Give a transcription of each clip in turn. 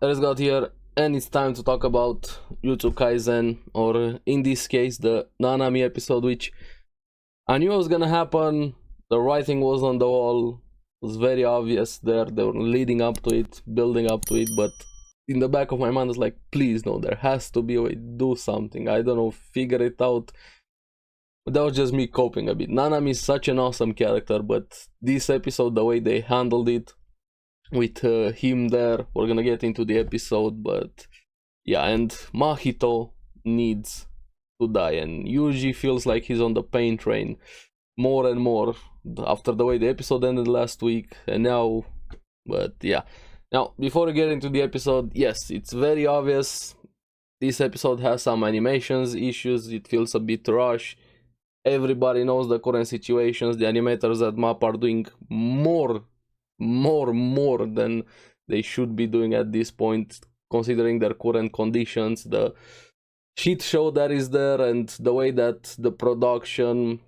Let's go here, and it's time to talk about Jujutsu Kaisen, or in this case, the Nanami episode, which I knew was gonna happen. The writing was on the wall, it was very obvious there. They were leading up to it, building up to it, but in the back of my mind, I was like, please, no, there has to be a way, do something. I don't know, figure it out. But that was just me coping a bit. Nanami is such an awesome character, but this episode, the way they handled it, with him there, we're gonna get into the episode, but yeah, and Mahito needs to die, and Yuji feels like he's on the pain train more and more after the way the episode ended last week, and now, but yeah. Now, before we get into the episode, yes, it's very obvious this episode has some animations issues, it feels a bit rushed. Everybody knows the current situations, the animators at MAP are doing more than they should be doing at this point, considering their current conditions, the shit show that is there, and the way that the production,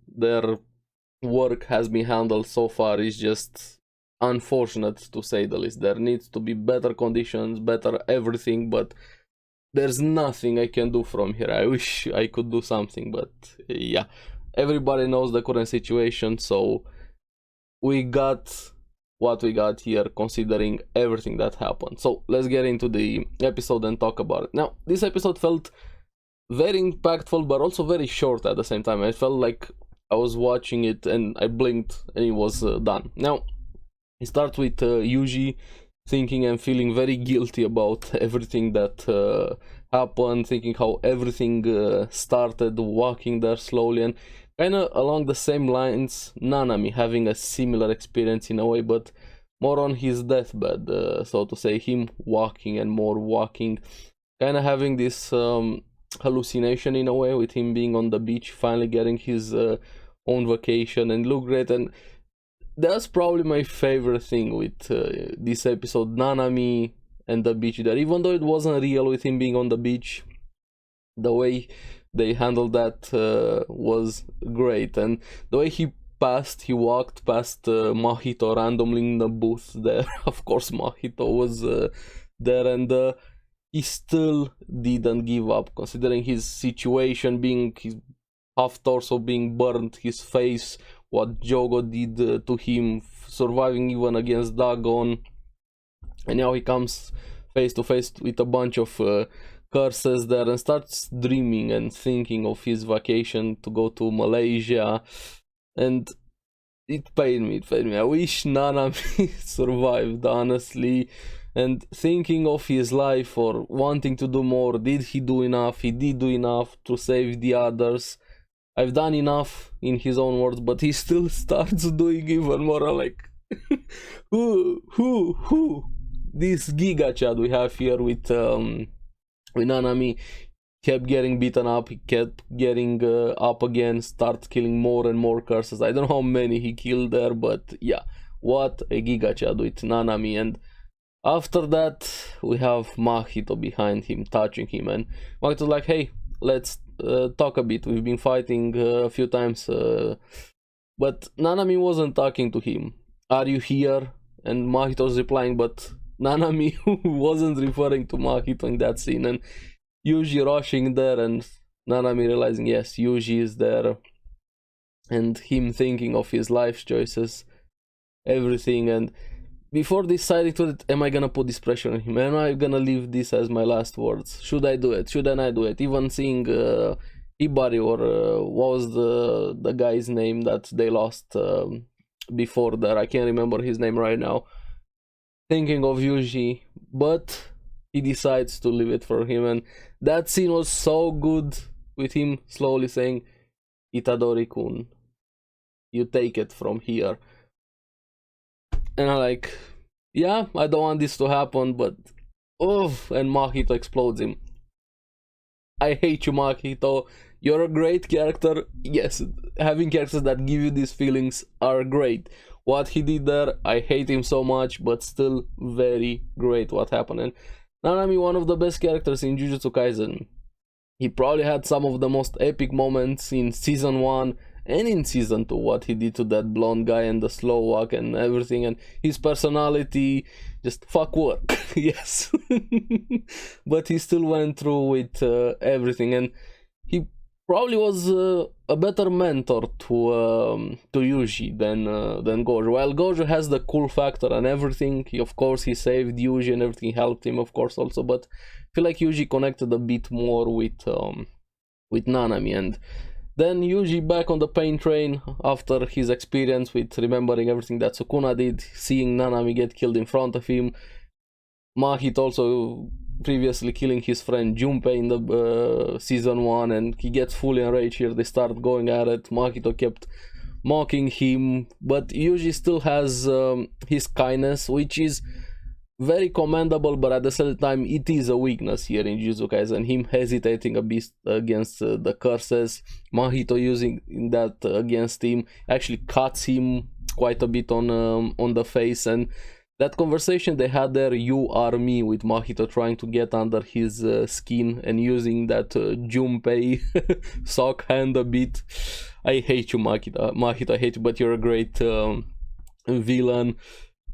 their work has been handled so far is just unfortunate, to say the least. There needs to be better conditions, better everything, but there's nothing I can do from here. I wish I could do something, but yeah, everybody knows the current situation, so we got what we got here, considering everything that happened. So let's get into the episode and talk about it. Now, this episode felt very impactful, but also very short at the same time. I felt like I was watching it and I blinked and it was done. Now, it starts with Yuji thinking and feeling very guilty about everything that happened, thinking how everything started, walking there slowly, and kind of along the same lines, Nanami having a similar experience in a way, but more on his deathbed, so to say, him walking and more walking, kind of having this hallucination in a way, with him being on the beach, finally getting his own vacation and look great. And that's probably my favorite thing with this episode, Nanami and the beach there. Even though it wasn't real with him being on the beach, the way they handled that was great, and the way he walked past Mahito randomly in the booth there. Of course, Mahito was there, and he still didn't give up, considering his situation, being his half torso being burnt, his face, what Jogo did to him, surviving even against Dagon, and now he comes face to face with a bunch of curses there and starts dreaming and thinking of his vacation to go to Malaysia, and it pained me. I wish Nanami survived, honestly, and thinking of his life or wanting to do more. Did he do enough? He did do enough to save the others. I've done enough, in his own words, but he still starts doing even more. Like, who? This Gigachad we have here with Nanami kept getting beaten up, he kept getting up again, start killing more and more curses. I don't know how many he killed there, but yeah, what a Gigachad with Nanami. And after that, we have Mahito behind him, touching him, and Mahito's like, hey, let's talk a bit. We've been fighting a few times, but Nanami wasn't talking to him. Are you here? And Mahito's replying, but Nanami wasn't referring to Mahito in that scene, and Yuji rushing there, and Nanami realizing, yes, Yuji is there, and him thinking of his life choices, everything. And before deciding to it, am I gonna put this pressure on him? Am I gonna leave this as my last words? Should I do it? Should I not do it? Even seeing Ibari, or what was the guy's name that they lost before there? I can't remember his name right now. Thinking of Yuji, but he decides to leave it for him, and that scene was so good, with him slowly saying, Itadori-kun, you take it from here. And I'm like, yeah, I don't want this to happen, but and Mahito explodes him. I hate you, Mahito. You're a great character. Yes, having characters that give you these feelings are great. What he did there, I hate him so much, but still very great what happened. And Nanami, one of the best characters in Jujutsu Kaisen. He probably had some of the most epic moments in season 1 and in season 2, what he did to that blonde guy and the slow walk and everything, and his personality, just fuck work. Yes. But he still went through with everything, and he probably was a better mentor to Yuji than Gojo. While Gojo has the cool factor and everything, he saved Yuji and everything, helped him of course also, but I feel like Yuji connected a bit more with Nanami. And then Yuji back on the pain train after his experience with remembering everything that Sukuna did, seeing Nanami get killed in front of him, Mahito also previously killing his friend Junpei in the season 1, and he gets fully enraged here. They start going at it. Mahito kept mocking him, but Yuji still has his kindness, which is very commendable, but at the same time it is a weakness here in Jujutsu Kaisen. Him hesitating a bit against the curses, Mahito using that against him, actually cuts him quite a bit on the face. And that conversation they had there, "You are me," with Mahito trying to get under his skin and using that Junpei sock hand a bit. I hate you, Mahito, I hate you, but you're a great villain.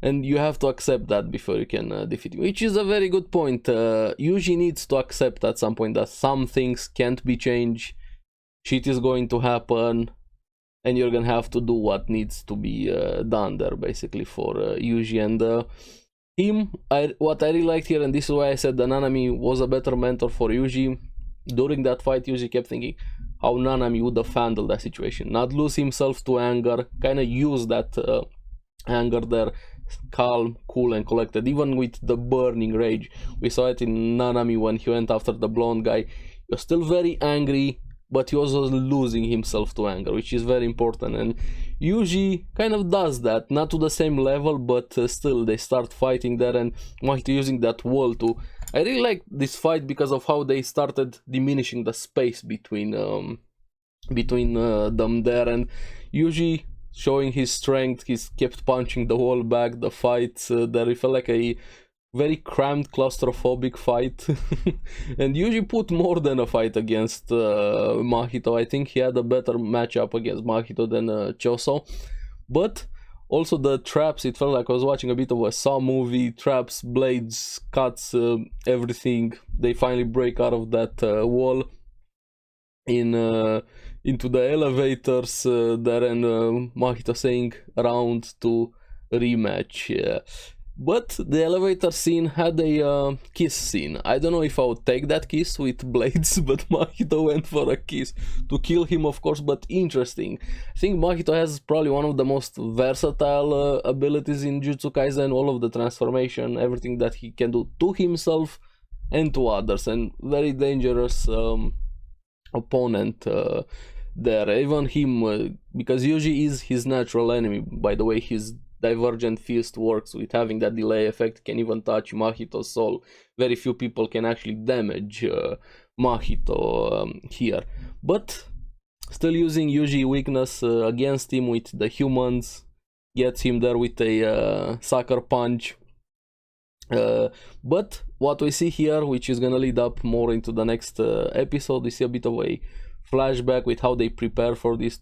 And you have to accept that before you can defeat him, which is a very good point. Yuji needs to accept at some point that some things can't be changed, shit is going to happen, and you're gonna have to do what needs to be done there, basically, for Yuji. And him, what I really liked here, and this is why I said that Nanami was a better mentor for Yuji. During that fight, Yuji kept thinking how Nanami would have handled that situation, not lose himself to anger, kind of use that anger there, calm, cool and collected, even with the burning rage. We saw it in Nanami when he went after the blonde guy. He was still very angry, but he was also losing himself to anger, which is very important. And Yuji kind of does that, not to the same level, but still they start fighting there, and Mahito using that wall to... I really like this fight because of how they started diminishing the space between them there, and Yuji showing his strength. He's kept punching the wall back. The fight there, it felt like a very cramped, claustrophobic fight. And Yuji put more than a fight against Mahito. I think he had a better matchup against Mahito than Choso. But also the traps, it felt like I was watching a bit of a Saw movie. Traps, blades, cuts, everything. They finally break out of that wall into the elevators there, and Mahito saying around to rematch. Yeah. But the elevator scene had a kiss scene. I don't know if I would take that kiss with blades, but Mahito went for a kiss to kill him, of course. But interesting. I think Mahito has probably one of the most versatile abilities in Jujutsu Kaisen. All of the transformation, everything that he can do to himself and to others, and very dangerous opponent there. Even him, because Yuji is his natural enemy. By the way, his Divergent Fist works with having that delay effect, can even touch Mahito's soul. Very few people can actually damage Mahito here. But still using Yuji weakness against him with the humans, gets him there with a sucker punch. But what we see here, which is gonna lead up more into the next episode, we see a bit of a flashback with how they prepare for this,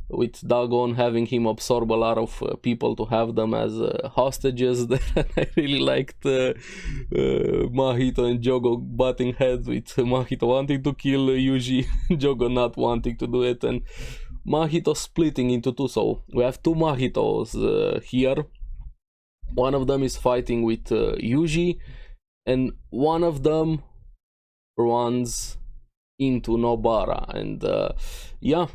with Dagon having him absorb a lot of people to have them as hostages. I really liked Mahito and Jogo butting heads, with Mahito wanting to kill Yuji, Jogo not wanting to do it, and Mahito splitting into two. So we have two Mahitos here. One of them is fighting with Yuji, and one of them runs into Nobara. And yeah,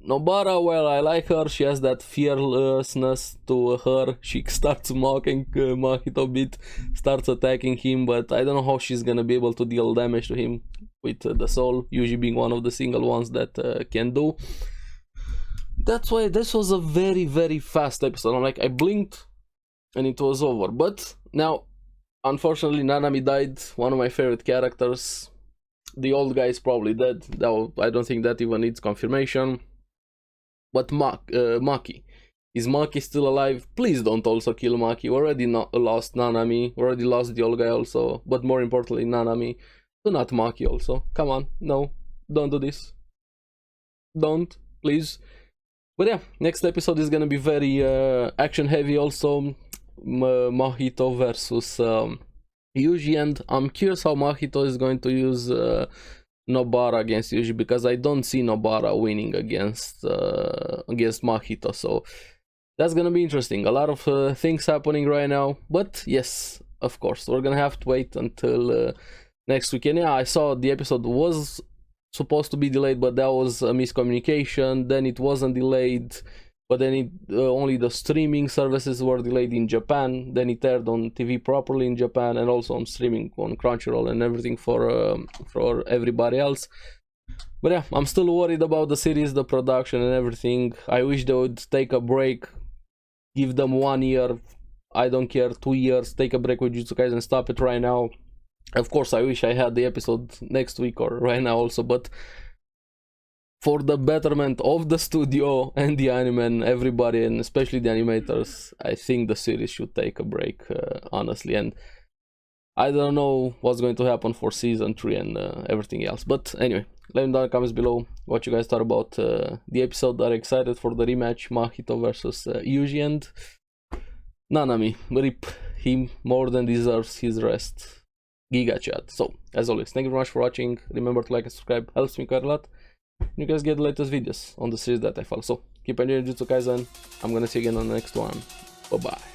Nobara, well, I like her. She has that fearlessness to her. She starts mocking Mahito a bit, starts attacking him, but I don't know how she's gonna be able to deal damage to him with the soul, Yuji being one of the single ones that can do. That's why this was a very, very fast episode. I'm like, I blinked and it was over. But now, unfortunately, Nanami died, one of my favorite characters. The old guy is probably dead. I don't think that even needs confirmation. But Maki. Is Maki still alive? Please don't also kill Maki. We already lost Nanami. We already lost the old guy also. But more importantly, Nanami. Do not Maki also. Come on. No. Don't do this. Don't. Please. But yeah, next episode is gonna be very action heavy also. Mahito versus Yuji, and I'm curious how Mahito is going to use Nobara against Yuji, because I don't see Nobara winning against Mahito, so that's gonna be interesting. A lot of things happening right now, but yes, of course, we're gonna have to wait until next weekend. Yeah, I saw the episode was supposed to be delayed, but that was a miscommunication. Then it wasn't delayed, but then only the streaming services were delayed in Japan. Then it aired on TV properly in Japan, and also on streaming on Crunchyroll and everything for everybody else. But yeah, I'm still worried about the series, the production and everything. I wish they would take a break, give them 1 year, I don't care, 2 years, take a break with Jujutsu Kaisen, stop it right now. Of course, I wish I had the episode next week or right now also, but for the betterment of the studio and the anime and everybody, and especially the animators, I think the series should take a break, honestly. And I don't know what's going to happen for season 3 and everything else. But anyway, let me know in the comments below what you guys thought about the episode. Are excited for the rematch, Mahito versus Yuji, and Nanami, rip, he more than deserves his rest. Gigachad. So, as always, thank you very much for watching. Remember to like and subscribe, helps me quite a lot. You guys get the latest videos on the series that I follow. So, keep enjoying Jujutsu Kaisen. I'm gonna see you again on the next one. Bye bye.